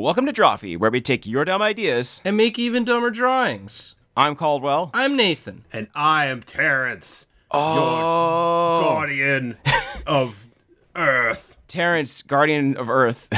welcome to Drawfee, where we take your dumb ideas and make even dumber drawings. I'm Caldwell. I'm Nathan. And I am Terence, your guardian of Earth. Terence, Guardian of Earth,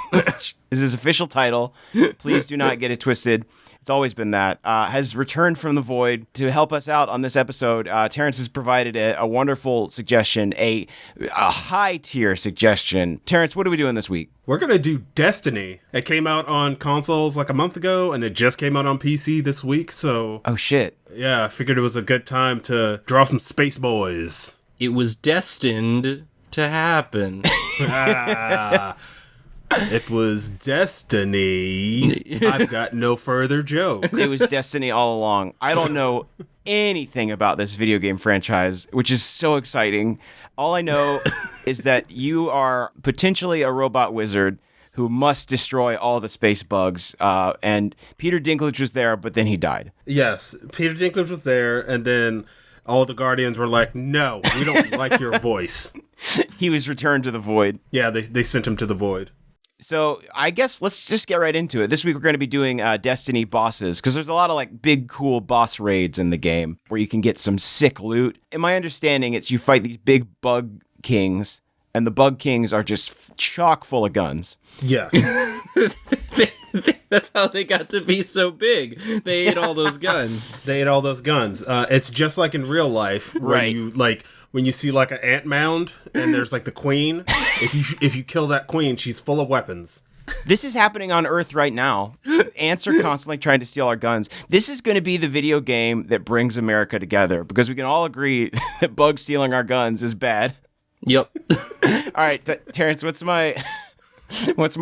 which is his official title. Please do not get it twisted. It's always been that. Has returned from the void to help us out on this episode. Terence has provided a wonderful suggestion, a high-tier suggestion. Terence, what are we doing this week? We're going to do Destiny. It came out on consoles like a month ago, and it just came out on PC this week, so... Oh, shit. Yeah, I figured it was a good time to draw some Space Boys. It was destined to happen. It was Destiny. I've got no further joke. It was Destiny all along. I don't know anything about this video game franchise, which is so exciting. All I know is that you are potentially a robot wizard who must destroy all the space bugs. And Peter Dinklage was there, but then he died. Yes, Peter Dinklage was there, and then all the Guardians were like, no, we don't like your voice. He was returned to the void. Yeah, they sent him to the void. So I guess let's just get right into it. This week we're going to be doing Destiny bosses, because there's a lot of like big, cool boss raids in the game where you can get some sick loot. In my understanding, it's you fight these big bug kings, and the bug kings are just chock full of guns. Yeah. That's how they got to be so big. They ate all those guns. It's just like in real life, where right. when you see like an ant mound and there's like the queen. If you kill that queen, she's full of weapons. This is happening on Earth right now. Ants are constantly trying to steal our guns. This is going to be the video game that brings America together, because we can all agree that bugs stealing our guns is bad. Yep. All right, Terrence, what's my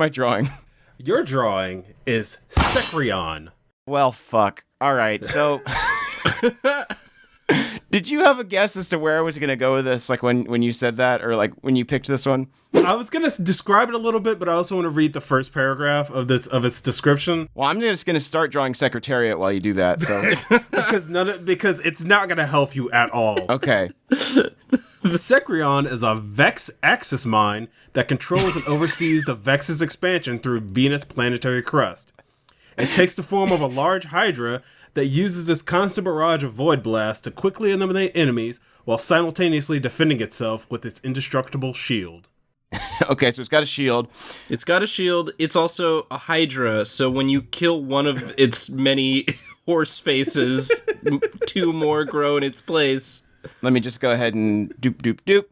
drawing? Your drawing is Secrion. Well, fuck. All right, so did you have a guess as to where I was going to go with this, like when you said that, or like when you picked this one? I was going to describe it a little bit, but I also want to read the first paragraph of its description. Well, I'm just going to start drawing Secretariat while you do that. So because it's not going to help you at all. Okay. The Secrion is a Vex Axis mine that controls and oversees the Vex's expansion through Venus' planetary crust. It takes the form of a large Hydra that uses this constant barrage of void blasts to quickly eliminate enemies while simultaneously defending itself with its indestructible shield. Okay, so it's got a shield. It's also a Hydra, so when you kill one of its many horse faces, two more grow in its place. Let me just go ahead and doop.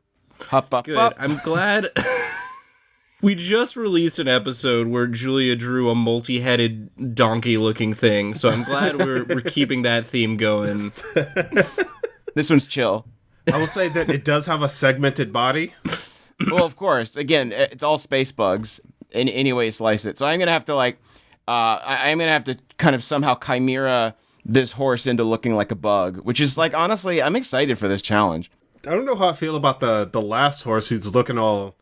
Hop, up, Good. up. I'm glad. We just released an episode where Julia drew a multi-headed donkey-looking thing, so I'm glad we're keeping that theme going. This one's chill. I will say that it does have a segmented body. Well, of course. Again, it's all space bugs in any way you slice it. So I'm going to have to I'm going to have to kind of somehow chimera this horse into looking like a bug, which is like, honestly, I'm excited for this challenge. I don't know how I feel about the last horse who's looking all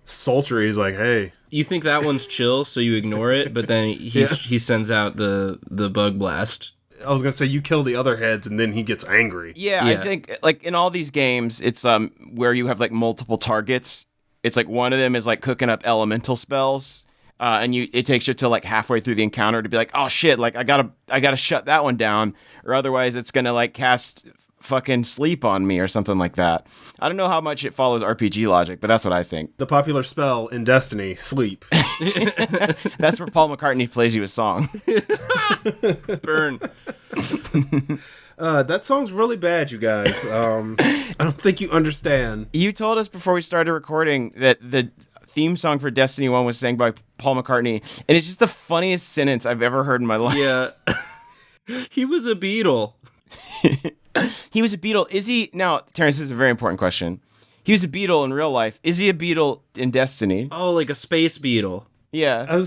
sultry. He's like, hey. You think that one's chill, so you ignore it, but then he sends out the bug blast. I was going to say, you kill the other heads, and then he gets angry. Yeah, I think, like, in all these games, it's where you have, like, multiple targets. It's like one of them is, like, cooking up elemental spells, and it takes you till, like, halfway through the encounter to be like, oh, shit, like, I gotta shut that one down, or otherwise it's gonna, like, cast fucking sleep on me or something like that. I don't know how much it follows RPG logic, but that's what I think. The popular spell in Destiny, sleep. That's where Paul McCartney plays you a song. Burn. That song's really bad, you guys. I don't think you understand. You told us before we started recording that the theme song for Destiny 1 was sang by Paul McCartney, and it's just the funniest sentence I've ever heard in my life. Yeah. He was a Beatle. He was a Beatle. Is he... Now, Terrence, this is a very important question. He was a Beatle in real life. Is he a Beatle in Destiny? Oh, like a space beetle. Yeah.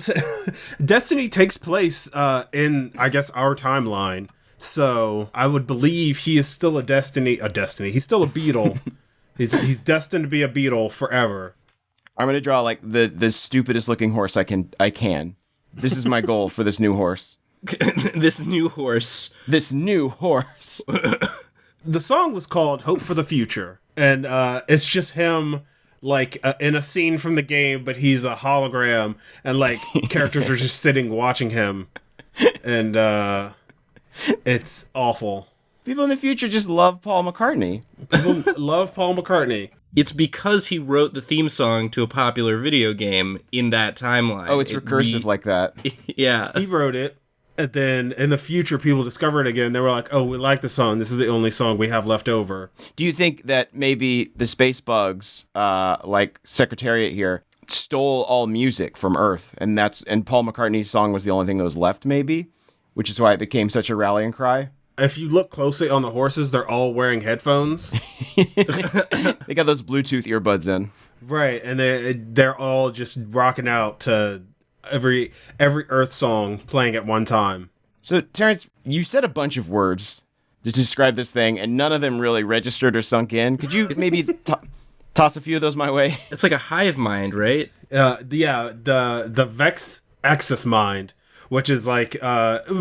Destiny takes place in, I guess, our timeline. So I would believe he is still a Destiny. He's still a Beatle. He's destined to be a Beatle forever. I'm going to draw, like, the stupidest looking horse I can. This is my goal for this new horse. This new horse. The song was called Hope for the Future, and it's just him like in a scene from the game, but he's a hologram, and like characters are just sitting watching him, and it's awful. People in the future just love Paul McCartney. People love Paul McCartney. It's because he wrote the theme song to a popular video game in that timeline. Oh, it's recursive like that. Yeah. He wrote it, and then in the future, people discover it again. They were like, "Oh, we like the song. This is the only song we have left over." Do you think that maybe the space bugs, like Secretariat here, stole all music from Earth, and Paul McCartney's song was the only thing that was left, maybe, which is why it became such a rallying cry? If you look closely on the horses, they're all wearing headphones. They got those Bluetooth earbuds in. Right, and they're all just rocking out to every Earth song playing at one time. So, Terrence, you said a bunch of words to describe this thing, and none of them really registered or sunk in. Could you maybe toss a few of those my way? It's like a hive mind, right? The Vex Axis Mind, which is like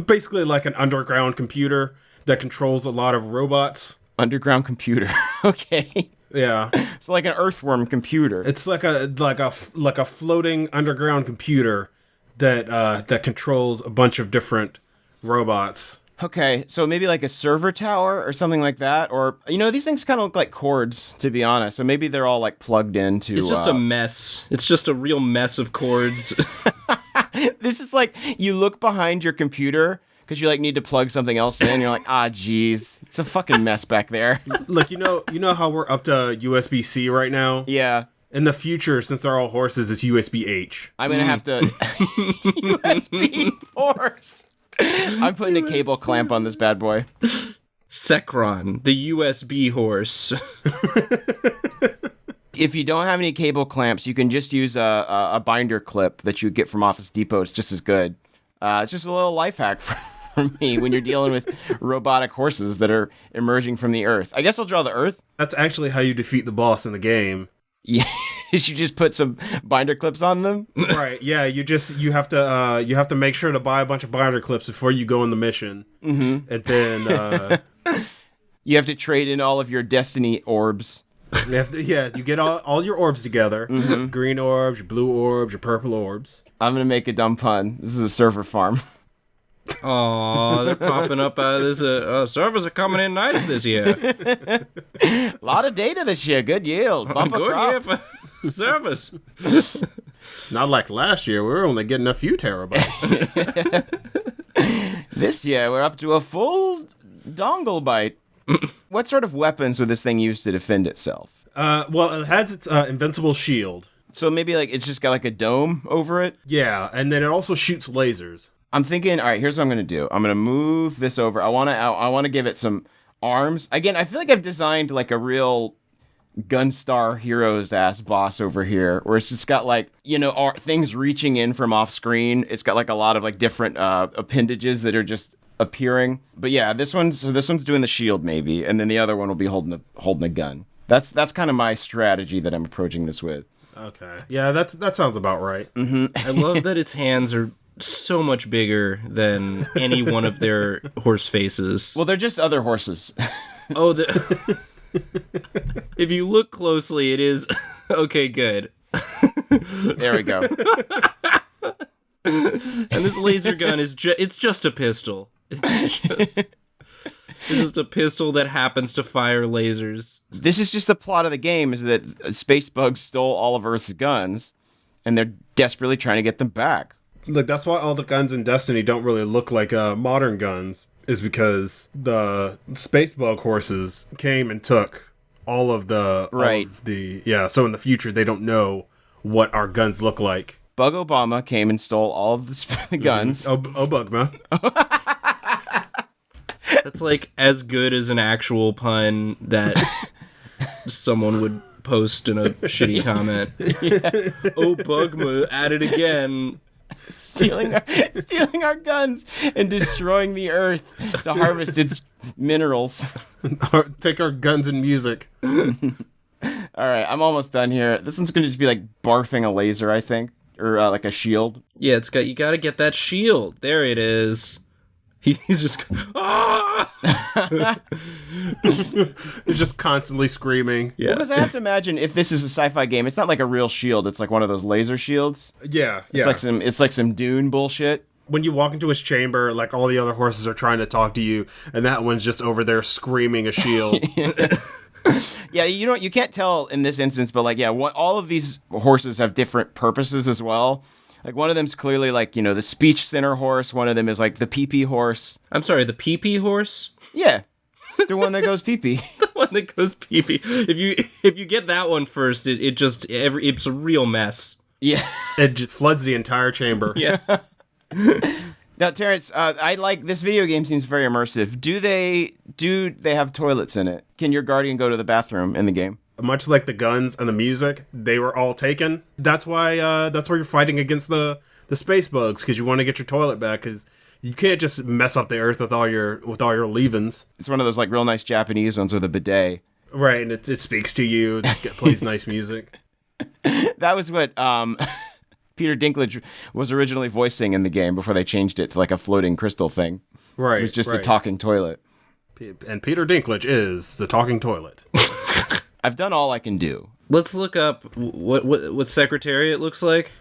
basically like an underground computer that controls a lot of robots. Underground computer. Okay. Yeah. It's like an earthworm computer. It's like a floating underground computer that controls a bunch of different robots. Okay, so maybe like a server tower or something like that, or these things kind of look like cords, to be honest. So maybe they're all like plugged into. It's just a mess. It's just a real mess of cords. This is like you look behind your computer because you like need to plug something else in. You're like, geez, it's a fucking mess back there. Like you know how we're up to USB-C right now. Yeah. In the future, since they're all horses, it's USB-H. I'm gonna have to USB horse. I'm putting a cable clamp on this bad boy. Sekron, the USB horse. If you don't have any cable clamps, you can just use a binder clip that you get from Office Depot. It's just as good. It's just a little life hack for me when you're dealing with robotic horses that are emerging from the earth. I guess I'll draw the earth. That's actually how you defeat the boss in the game. Yeah, you just put some binder clips on them. Right. Yeah. You have to make sure to buy a bunch of binder clips before you go on the mission, and then you have to trade in all of your destiny orbs. You get all your orbs together. Mm-hmm. Green orbs, your blue orbs, your purple orbs. I'm gonna make a dumb pun. This is a server farm. Oh, they're popping up out of this. Servers are coming in nice this year. A lot of data this year. Good yield. Bumper Good crop. year for service. Not like last year. We were only getting a few terabytes. This year, we're up to a full dongle byte. What sort of weapons would this thing use to defend itself? Well, it has its invincible shield. So maybe like it's just got like a dome over it? Yeah, and then it also shoots lasers. I'm thinking, all right, here's what I'm going to do. I'm going to move this over. I want to give it some arms. Again, I feel like I've designed like a real Gunstar Heroes ass boss over here, where it's just got like, things reaching in from off screen. It's got like a lot of like different appendages that are just appearing. But yeah, this one's doing the shield maybe, and then the other one will be holding a gun. That's kind of my strategy that I'm approaching this with. Okay. Yeah, that sounds about right. Mm-hmm. I love that its hands are so much bigger than any one of their horse faces. Well, they're just other horses. Oh, if you look closely, it is okay. Good. There we go. And this laser gun it's just a pistol. It's just a pistol that happens to fire lasers. This is just the plot of the game: is that space bugs stole all of Earth's guns, and they're desperately trying to get them back. Look, that's why all the guns in Destiny don't really look like modern guns, is because the space bug horses came and took all of the... Right. So in the future, they don't know what our guns look like. Bug Obama came and stole all of the guns. Mm-hmm. Oh, Bugma. That's like as good as an actual pun that someone would post in a shitty comment. Yeah. Oh, Bugma, at it again. Stealing our guns and destroying the earth to harvest its minerals. Take our guns and music. All right, I'm almost done here. This one's going to just be like barfing a laser, I think, or like a shield. Yeah, you got to get that shield. There it is. He's just He's just constantly screaming. yeah. Because I have to imagine if this is a sci-fi game, it's not like a real shield. It's like one of those laser shields. Yeah. It's like some Dune bullshit. When you walk into his chamber, like all the other horses are trying to talk to you, and that one's just over there screaming a shield. Yeah, you can't tell in this instance, but like, yeah, all of these horses have different purposes as well. Like one of them's clearly like, the speech center horse. One of them is like the pee-pee horse. I'm sorry, the pee-pee horse? Yeah, the one that goes pee-pee. The one that goes pee-pee. If you get that one first, it's a real mess. Yeah. It just floods the entire chamber. Yeah. Now, Terrence, I like this video game. Seems very immersive. Do they have toilets in it? Can your guardian go to the bathroom in the game? Much like the guns and the music, they were all taken. That's why you're fighting against the space bugs, because you want to get your toilet back, because you can't just mess up the earth with all your leavings. It's one of those like real nice Japanese ones with a bidet. Right, and it speaks to you. It plays nice music. That was what Peter Dinklage was originally voicing in the game before they changed it to like a floating crystal thing. Right, it was just a talking toilet. And Peter Dinklage is the talking toilet. I've done all I can do. Let's look up what Secretariat looks like.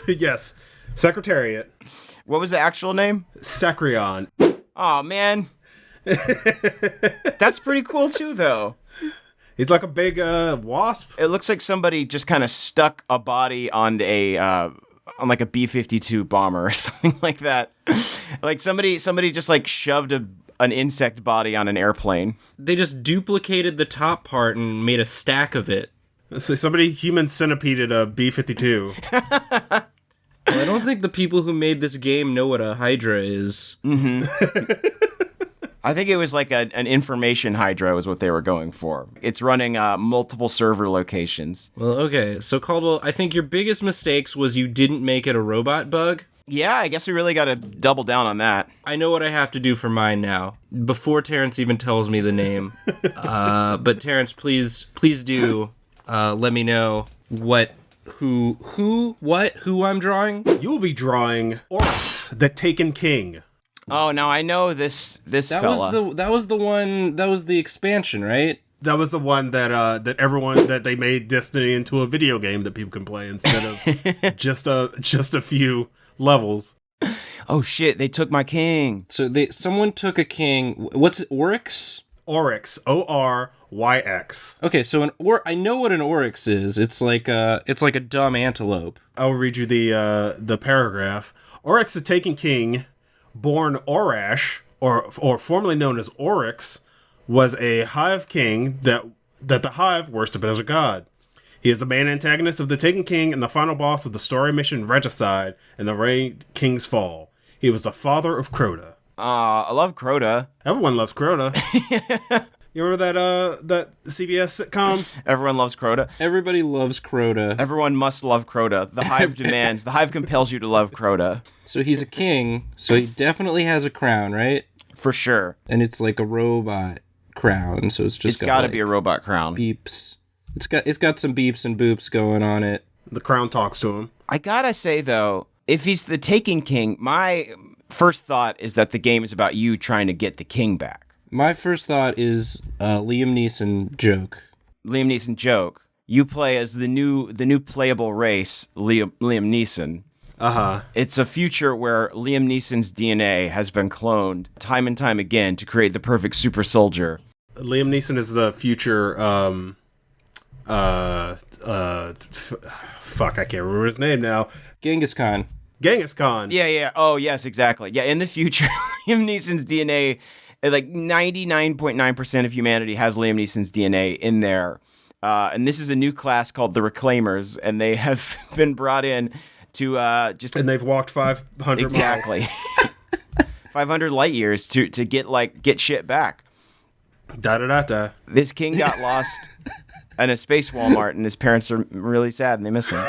Yes, Secretariat. What was the actual name? Sacrion. Oh man, that's pretty cool too, though. He's like a big wasp. It looks like somebody just kind of stuck a body on on like a B-52 bomber or something like that. Like somebody just like shoved an insect body on an airplane. They just duplicated the top part and made a stack of it. So somebody human centipeded a B-52. Well, I don't think the people who made this game know what a Hydra is. Mm-hmm. I think it was like an information hydra was what they were going for. It's running multiple server locations. Well, okay. So, Caldwell, I think your biggest mistakes was you didn't make it a robot bug. Yeah, I guess we really got to double down on that. I know what I have to do for mine now, before Terrence even tells me the name. But Terrence, please do let me know who I'm drawing. You will be drawing Oryx, the Taken King. Oh, now I know this That fella. that was the expansion, right? That was the one that they made Destiny into a video game that people can play instead of just a few levels. Oh shit, they took my king. So someone took a king. What's it, Oryx? Oryx, Oryx. Okay, so I know what an Oryx is. It's like a dumb antelope. I'll read you the paragraph. Oryx, the Taken King, born Orash, or formerly known as Oryx, was a hive king that the hive worshipped as a god. He is the main antagonist of the Taken King and the final boss of the story mission Regicide and the Raid King's Fall. He was the father of Crota. I love Crota. Everyone loves Crota. You remember that CBS sitcom? Everyone loves Crota. Everybody loves Crota. Everyone must love Crota. The hive demands. The hive compels you to love Crota. So he's a king, so he definitely has a crown, right? For sure. And it's like a robot crown, so it's just got to like be a robot crown. beeps. It's got some beeps and boops going on it. The crown talks to him. I gotta say though, if he's the Taken King, my first thought is that the game is about you trying to get the king back. My first thought is Liam Neeson joke. Liam Neeson joke. You play as the new playable race, Liam Neeson. Uh-huh. It's a future where Liam Neeson's DNA has been cloned time and time again to create the perfect super soldier. Liam Neeson is the future fuck, I can't remember his name now. Genghis Khan. Yeah. Oh, yes, exactly. Yeah, in the future, Liam Neeson's DNA, like 99.9% of humanity has Liam Neeson's DNA in there. And this is a new class called the Reclaimers, and they have been brought in to And they've walked 500 exactly. miles. 500 light years to get shit back. Da-da-da-da. This king got lost in a space Walmart, and his parents are really sad, and they miss him.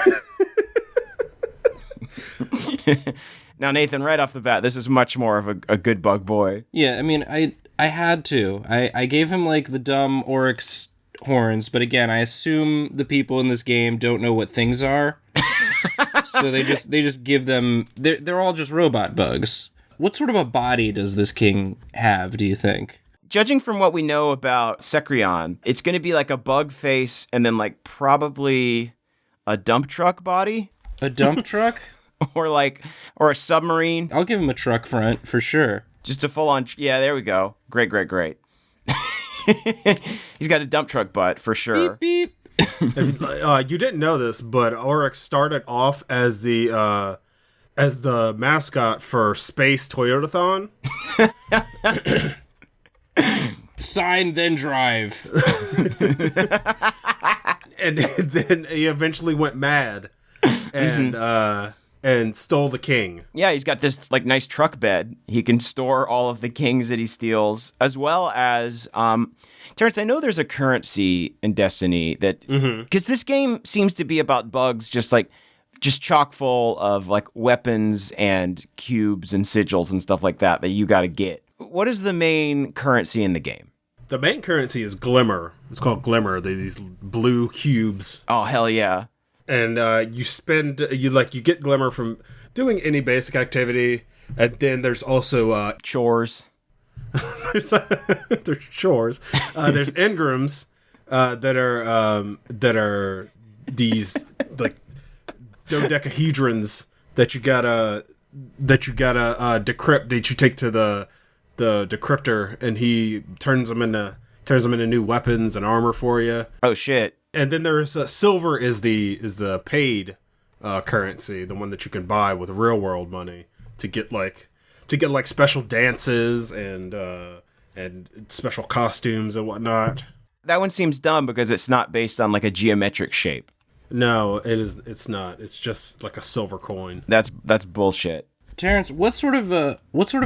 Now, Nathan, right off the bat, this is much more of a good bug boy. Yeah, I mean, I had to. I gave him, like, the dumb Oryx horns, but again, I assume the people in this game don't know what things are. So they just give them... They're all just robot bugs. What sort of a body does this king have, do you think? Judging from what we know about Sekrion, it's going to be like a bug face and then like probably a dump truck body. A dump truck? or a submarine. I'll give him a truck front for sure. Just a full on. Yeah, there we go. Great. He's got a dump truck butt for sure. Beep, beep. You didn't know this, but Oryx started off as the mascot for Space Toyotathon. Sign, then drive. And then he eventually went mad and stole the king. Yeah, he's got this like nice truck bed. He can store all of the kings that he steals, as well as Terrence, I know there's a currency in Destiny that because this game seems to be about bugs, just chock full of like weapons and cubes and sigils and stuff like that you got to get. What is the main currency in the game? The main currency is Glimmer. It's called Glimmer. They're these blue cubes. Oh, hell yeah. And you get Glimmer from doing any basic activity. And then there's also chores. There's chores. There's engrams that are these like dodecahedrons that you gotta decrypt, that you take to the decryptor, and he turns them into new weapons and armor for you. Oh shit! And then there's silver is the paid currency, the one that you can buy with real world money to get special dances and special costumes and whatnot. That one seems dumb because it's not based on like a geometric shape. No, it's not. It's just like a silver coin. That's bullshit. Terrence, what sort of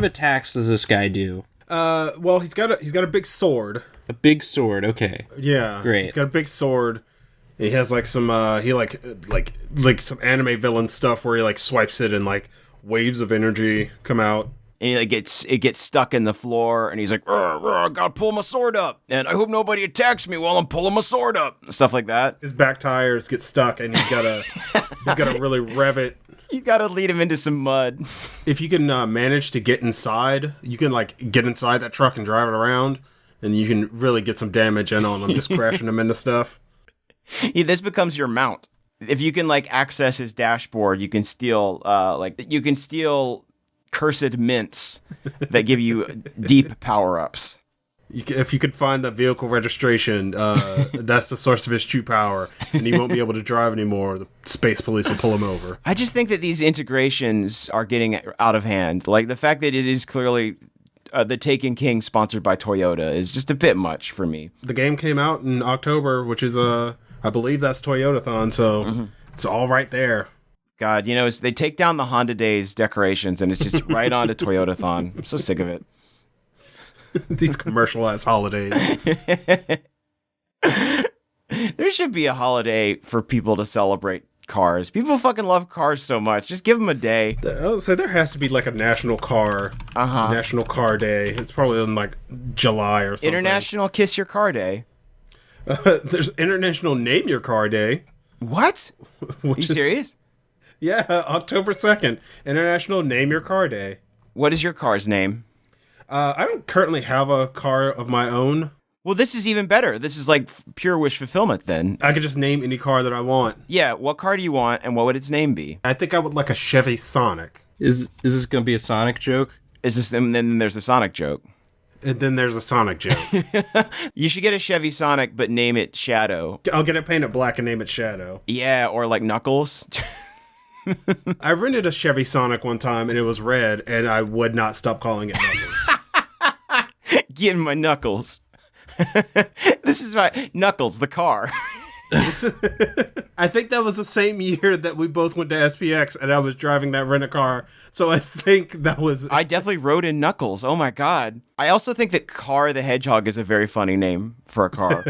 attacks does this guy do? Well, he's got a big sword. A big sword, okay. Yeah, great. He's got a big sword. He has like some like some anime villain stuff where he like swipes it and like waves of energy come out. And it gets stuck in the floor, and he's like, I gotta pull my sword up, and I hope nobody attacks me while I'm pulling my sword up, stuff like that. His back tires get stuck, and he's gotta really rev it. You gotta lead him into some mud. If you can manage to get inside, you can like get inside that truck and drive it around, and you can really get some damage in on him, just crashing him into stuff. Yeah, this becomes your mount. If you can like access his dashboard, you can steal cursed mints that give you deep power-ups. If you could find the vehicle registration, that's the source of his true power, and he won't be able to drive anymore. The space police will pull him over. I just think that these integrations are getting out of hand. Like the fact that it is clearly the Taken King sponsored by Toyota is just a bit much for me. The game came out in October, which is I believe that's Toyotathon, so it's all right there. God, they take down the Honda Days decorations and it's just right on to Toyotathon. I'm so sick of it. These commercialized holidays. There should be a holiday for people to celebrate cars. People fucking love cars so much. Just give them a day. I would say there has to be like a national car day. It's probably in like July or something. International Kiss Your Car Day. There's International Name Your Car Day. What? Are you serious? Yeah, October 2nd, International Name Your Car Day. What is your car's name? I don't currently have a car of my own. Well, this is even better. This is like pure wish fulfillment then. I could just name any car that I want. Yeah, what car do you want and what would its name be? I think I would like a Chevy Sonic. Is this going to be a Sonic joke? And then there's a Sonic joke. And then there's a Sonic joke. You should get a Chevy Sonic, but name it Shadow. I'll get it painted black and name it Shadow. Yeah, or like Knuckles. I rented a Chevy Sonic one time, and it was red, and I would not stop calling it Knuckles. Getting my Knuckles. This is my Knuckles, the car. I think that was the same year that we both went to SPX, and I was driving that rent-a-car, so I think that was... I definitely rode in Knuckles. Oh my god. I also think that Car the Hedgehog is a very funny name for a car.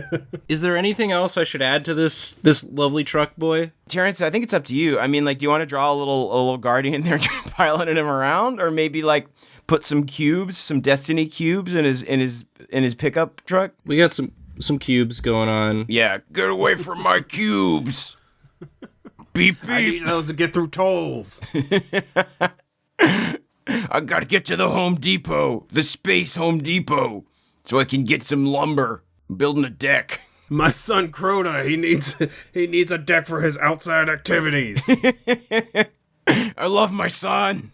Is there anything else I should add to this lovely truck boy? Terrence, I think it's up to you. I mean, like, do you want to draw a little guardian there piloting him around, or maybe like put some cubes, some Destiny cubes in his pickup truck? We got some cubes going on. Yeah, get away from my cubes. Beep beep. I need those to get through tolls. I gotta get to the Home Depot, the Space Home Depot, so I can get some lumber. I'm building a deck. My son Crota, he needs a deck for his outside activities. I love my son.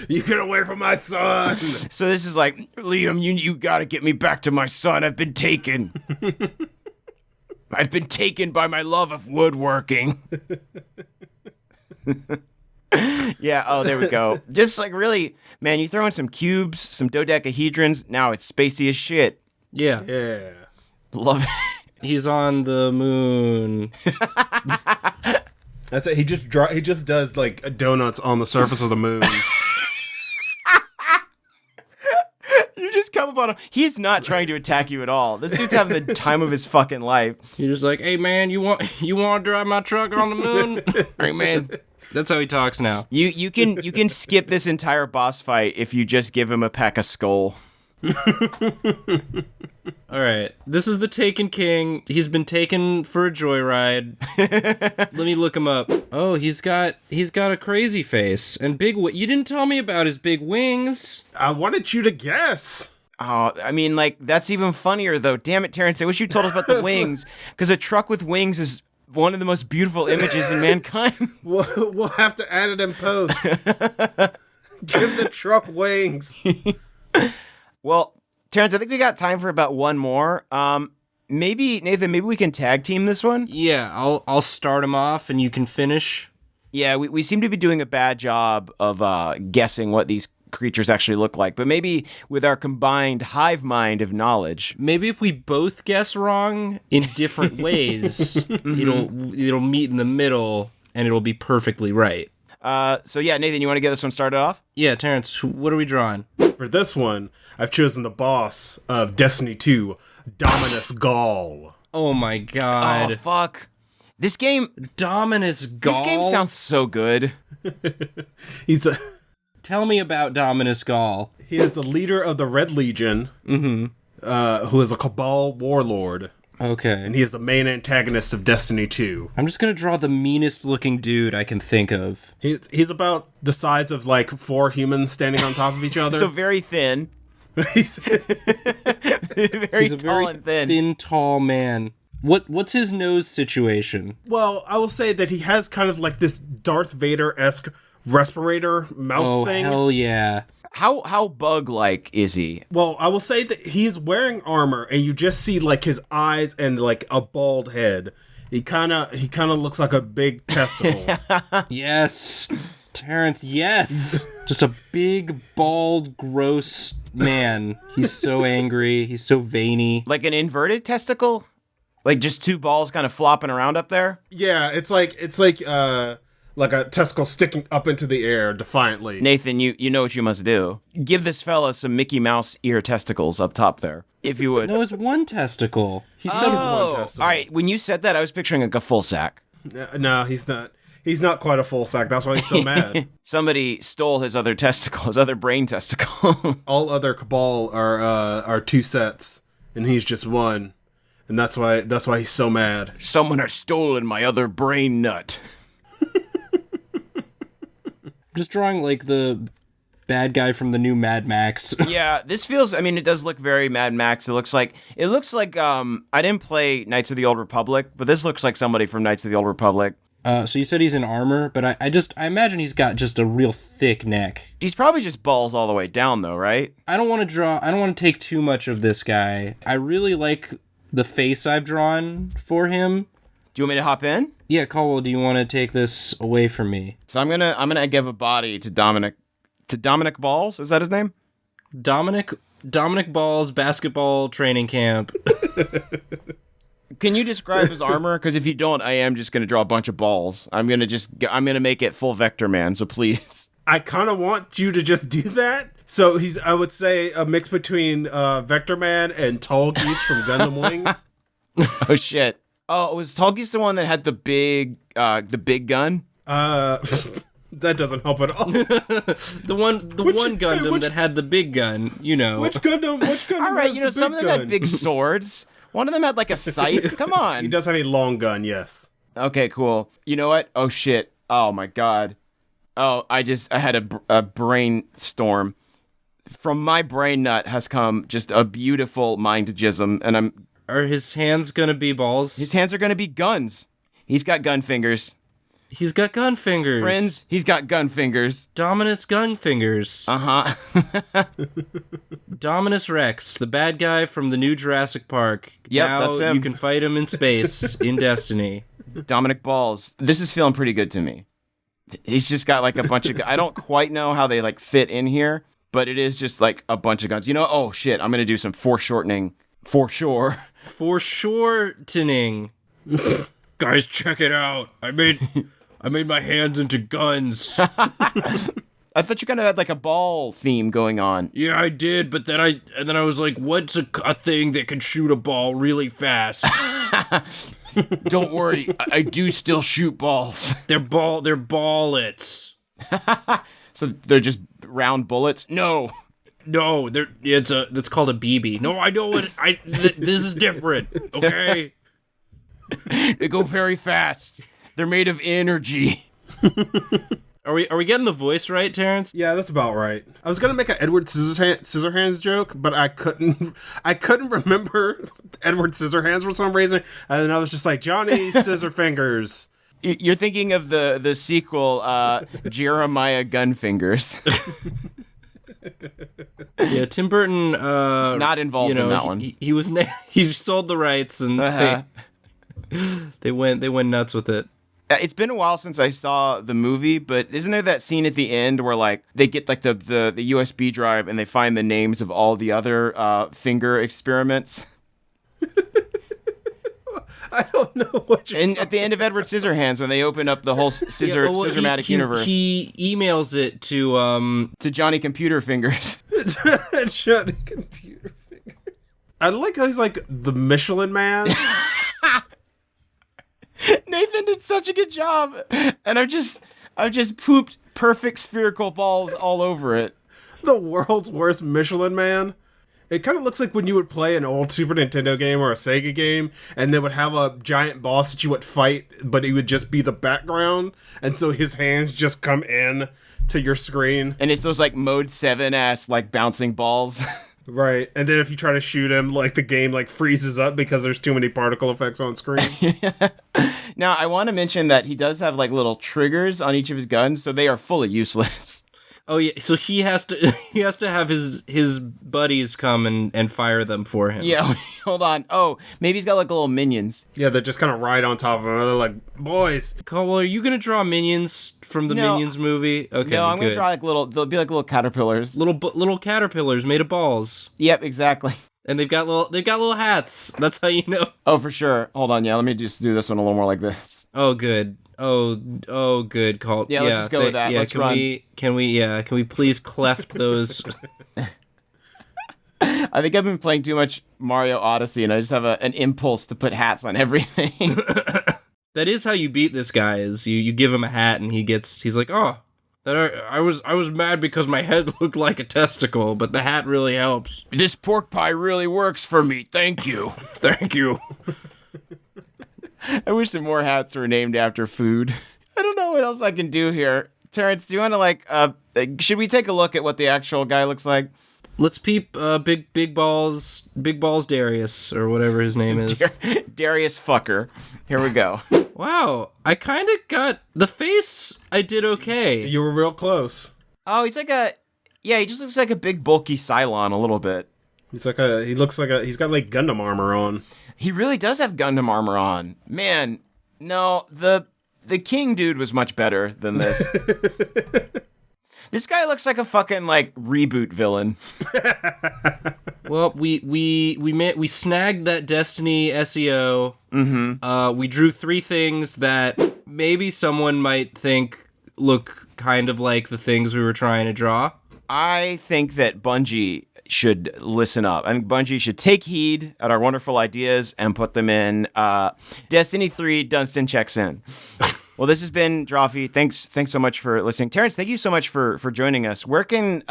You get away from my son. So this is like, Liam, you gotta get me back to my son. I've been taken. I've been taken by my love of woodworking. Yeah, oh, there we go. Just like really, man, you throw in some cubes, some dodecahedrons, now it's spacey as shit. Yeah. Yeah. Love it. He's on the moon. That's it. He just does like donuts on the surface of the moon. You just come upon him. He's not trying to attack you at all. This dude's having the time of his fucking life. You're just like, hey man, you want to drive my truck on the moon? Hey man, That's how he talks now. you can skip this entire boss fight if you just give him a pack of skull. All right, this is the Taken King. He's been taken for a joyride. Let me look him up. Oh, he's got a crazy face and big. You didn't tell me about his big wings. I wanted you to guess. Oh, I mean, like, that's even funnier, though. Damn it, Terrence. I wish you told us about the wings, because a truck with wings is one of the most beautiful images in mankind. We'll have to add it in post. Give the truck wings. Well, Terrence, I think we got time for about one more. Maybe, Nathan, maybe we can tag team this one? Yeah, I'll start him off and you can finish. Yeah, we seem to be doing a bad job of guessing what these creatures actually look like, but maybe with our combined hive mind of knowledge. Maybe if we both guess wrong in different ways, it'll meet in the middle and it'll be perfectly right. So yeah, Nathan, you want to get this one started off? Yeah, Terrence, what are we drawing? For this one, I've chosen the boss of Destiny 2, Dominus Ghaul. Oh my god. Oh, fuck. This game... Dominus Ghaul? This game sounds so good. Tell me about Dominus Ghaul. He is the leader of the Red Legion, who is a Cabal warlord. Okay. And he is the main antagonist of Destiny 2. I'm just gonna draw the meanest looking dude I can think of. He's about the size of like 4 humans standing on top of each other. So very thin. He's Very tall and thin. Thin, tall man. What's his nose situation? Well, I will say that he has kind of like this Darth Vader-esque respirator mouth thing. Oh, hell yeah. How bug-like is he? Well, I will say that he's wearing armor, and you just see like his eyes and like a bald head. He kind of looks like a big testicle. Yes. Terrence, yes. Just a big, bald, gross man. He's so angry. He's so veiny. Like an inverted testicle? Like just 2 balls kind of flopping around up there? Yeah, it's like a testicle sticking up into the air defiantly. Nathan, you know what you must do. Give this fella some Mickey Mouse ear testicles up top there, if you would. No, it's one testicle. He said it's one testicle. All right, when you said that, I was picturing like a full sack. No, he's not. He's not quite a full sack. That's why he's so mad. Somebody stole his other testicle, his other brain testicle. All other Cabal are 2 sets, and he's just 1, and that's why he's so mad. Someone has stolen my other brain nut. Just drawing like the bad guy from the new Mad Max. Yeah, this feels, I mean, it does look very Mad Max. It looks like I didn't play Knights of the Old Republic, but this looks like somebody from Knights of the Old Republic. So you said he's in armor, but I imagine he's got just a real thick neck. He's probably just balls all the way down though, right? I don't want to take too much of this guy. I really like the face I've drawn for him. Do you want me to hop in? Yeah, Caldwell, do you want to take this away from me? So I'm gonna give a body to Dominic Balls. Is that his name? Dominic Balls basketball training camp. Can you describe his armor? Because if you don't, I am just gonna draw a bunch of balls. I'm gonna make it full Vector Man. So please. I kind of want you to just do that. So he's, I would say, a mix between Vector Man and Tall Geese from Gundam Wing. Oh shit. Oh, was Tolkie's the one that had the big gun? That doesn't help at all. the one Gundam that had the big gun, you know. Which Gundam? All right, has the some big of them gun? had big swords. One of them had like a scythe. Come on. He does have a long gun, yes. Okay, cool. You know what? Oh shit. Oh my god. Oh, I had a brainstorm. From my brain nut has come just a beautiful mind-jism, and Are his hands gonna be balls? his hands are going to be guns. He's got gun fingers. He's got gun fingers. Friends, he's got gun fingers. Dominus gun fingers. Uh-huh. Dominus Rex, the bad guy from the new Jurassic Park. Yep, now that's him. You can fight him in space in Destiny. Dominic Balls. This is feeling pretty good to me. He's just got like a bunch of... I don't quite know how they like fit in here, but it is just like a bunch of guns. You know, oh shit, I'm going to do some foreshortening. For sure. Foreshortening. Guys, check it out. I made my hands into guns. I thought you kind of had like a ball theme going on. Yeah, I did, but then I was like, what's a thing that can shoot a ball really fast? Don't worry, I do still shoot balls. They're ballets. So they're just round bullets? No. No, that's called a BB. No, I know what this is different. Okay. They go very fast. They're made of energy. Are we getting the voice right, Terrence? Yeah, that's about right. I was gonna make an Edward Scissorhands joke, but I couldn't remember Edward Scissorhands for some reason, and then I was just like Johnny Scissorfingers. You're thinking of the sequel, Jeremiah Gunfingers. Yeah, Tim Burton. Not involved in that one. He was he sold the rights, and they went nuts with it. It's been a while since I saw the movie, but isn't there that scene at the end where like they get like the USB drive and they find the names of all the other finger experiments? I don't know what you're And at the end of Edward Scissorhands, when they open up the whole Scissormatic universe, he emails it to Johnny Computer Fingers. Johnny Computer Fingers. I like how he's like the Michelin Man. Nathan did such a good job, and I've just pooped perfect spherical balls all over it. The world's worst Michelin Man. It kind of looks like when you would play an old Super Nintendo game or a Sega game, and they would have a giant boss that you would fight, but he would just be the background, and so his hands just come in to your screen. And it's those like Mode 7 ass like bouncing balls. Right, and then if you try to shoot him, like the game like freezes up because there's too many particle effects on screen. Now, I want to mention that he does have like little triggers on each of his guns, so they are fully useless. Oh yeah, so he has to have his buddies come and fire them for him. Yeah, hold on. Oh, maybe he's got like little minions. Yeah, they just kind of ride on top of him. They're like, boys. Caldwell, are you gonna draw minions from the Minions movie? Okay, no, I'm good. gonna draw like they'll be like little caterpillars. Little caterpillars made of balls. Yep, exactly. And they've got little hats. That's how you know. Oh, for sure. Hold on, yeah, let me just do this one a little more like this. Oh, good. Oh, good. Called. Yeah, let's just go with that. Yeah, Let's can run. Can we please cleft those? I think I've been playing too much Mario Odyssey, and I just have an impulse to put hats on everything. That is how you beat this guy. Is you give him a hat and he's like, oh, I was mad because my head looked like a testicle, but the hat really helps. This pork pie really works for me. Thank you. Thank you. I wish some more hats were named after food. I don't know what else I can do here. Terrence, do you want to should we take a look at what the actual guy looks like? Let's peep big balls Darius, or whatever his name is. Darius Fucker. Here we go. Wow, I kind of got the face. I did okay. You were real close. Oh, he's like he just looks like a big bulky Cylon a little bit. He's got like Gundam armor on. He really does have Gundam armor on. Man, no, the King dude was much better than this. This guy looks like a fucking like reboot villain. Well, we snagged that Destiny SEO. Mm-hmm. We drew 3 things that maybe someone might think look kind of like the things we were trying to draw. I think that Bungie should listen up. I think Bungie should take heed at our wonderful ideas and put them in Destiny 3 Dunstan checks in. Well, this has been Drawfee. Thanks so much for listening. Terrence, thank you so much for joining us. Where can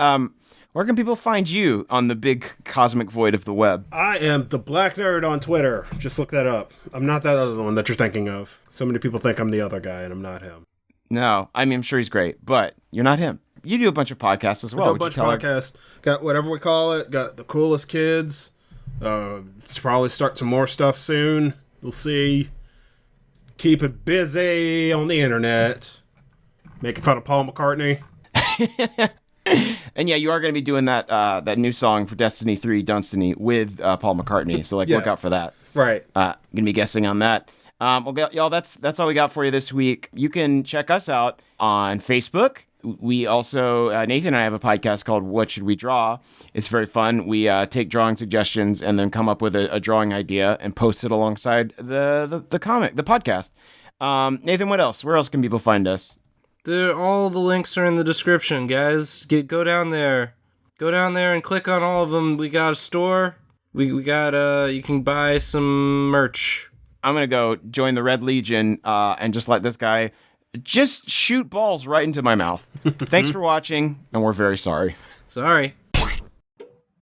people find you on the big cosmic void of the web? I am the Black Nerd on Twitter. Just look that up. I'm not that other one that you're thinking of. So many people think I'm the other guy, and I'm not him. No, I mean, I'm sure he's great, but you're not him. You do a bunch of podcasts as well. A bunch of podcasts. Got whatever we call it. Got the coolest kids. Probably start some more stuff soon. We'll see. Keep it busy on the internet. Making fun of Paul McCartney. And yeah, you are going to be doing that new song for Destiny 3, Dunstony, with Paul McCartney. So like, look out for that. Right. Going to be guessing on that. Well, y'all, that's all we got for you this week. You can check us out on Facebook. We also, Nathan and I have a podcast called What Should We Draw? It's very fun. We take drawing suggestions and then come up with a drawing idea and post it alongside the podcast. Nathan, what else? Where else can people find us? All the links are in the description, guys. Go down there. Go down there and click on all of them. We got a store. We got, you can buy some merch. I'm going to go join the Red Legion and just let this guy just shoot balls right into my mouth. Thanks for watching, and we're very sorry. Sorry.